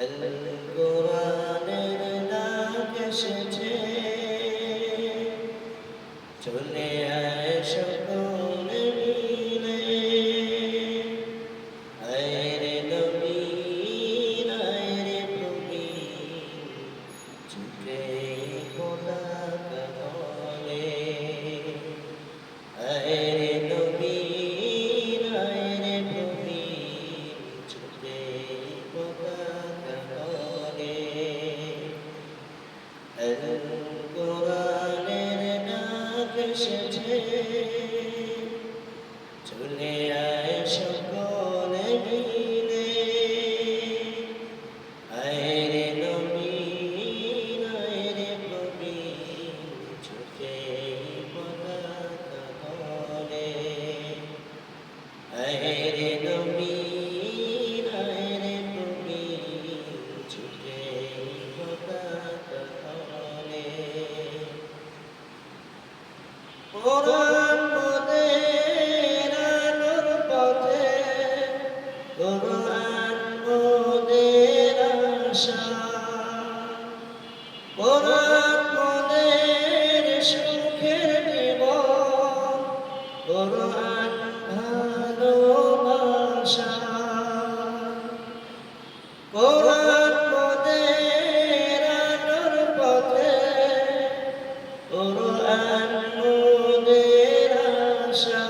আল কোরআনের ডাক এসেছে, চলে আয় সকলে মিলে। আয় রে নবী, আয় রে প্রবীণ, ছুটে পতাকা তলে। আয় রে নবী, আয় রে প্রবীণ, ছুটে পতাকা তলে। আল কোরআনের ডাক এসেছে, চলে আয় সকলে মিলে। আয় রে নবী, আয় রে প্রবীণ, ছুটে পতাকা তলে। আয় রে নবী, আয় রে প্রবীণ, ছুটে পতাকা তলে। কোরআন মোদের আলোর পথে, কোরআন মোদের আশা, কোরআন মোদের সুখের জীবন, কোরআন ভালোবাসা। কোরআন মোদের আলোর পথে, কোরআন মোদের আশা,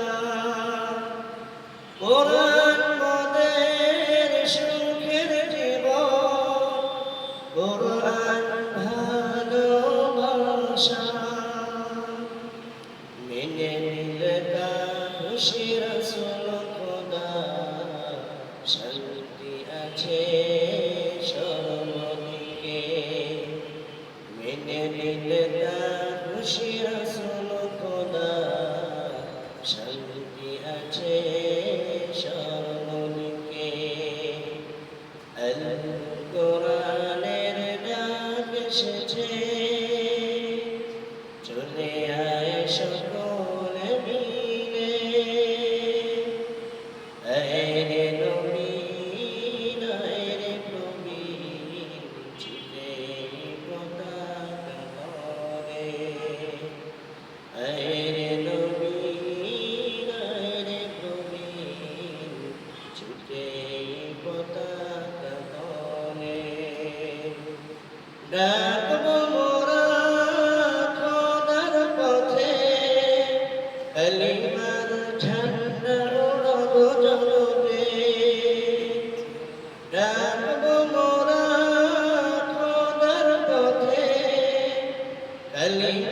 কোরআন মোদের সুখের জীবন, কোরআন ভালোবাসা। মেনে নিলে তা খুশি রাসূল খোদা, শান্তি আছে সর্বদিকে। মেনে নিলে তা খুশি রাসূল খোদা, শান্তি আছে সর্বদিকে। আল কোরআনের ডাক এসেছে, চলে আয় সকলে মিলে। আয় রে নবী, আয় রে প্রবীণ, ছুটে পতাকা তলে। আয় রে নবী, আয় রে প্রবীণ, ছুটে পতাকা তলে। ডাকবো মোরা খোদার পথে, কালিমার ঝান্ডা ওড়াবো জনবে। ডাকবো মোরা খোদার পথে, কালিমার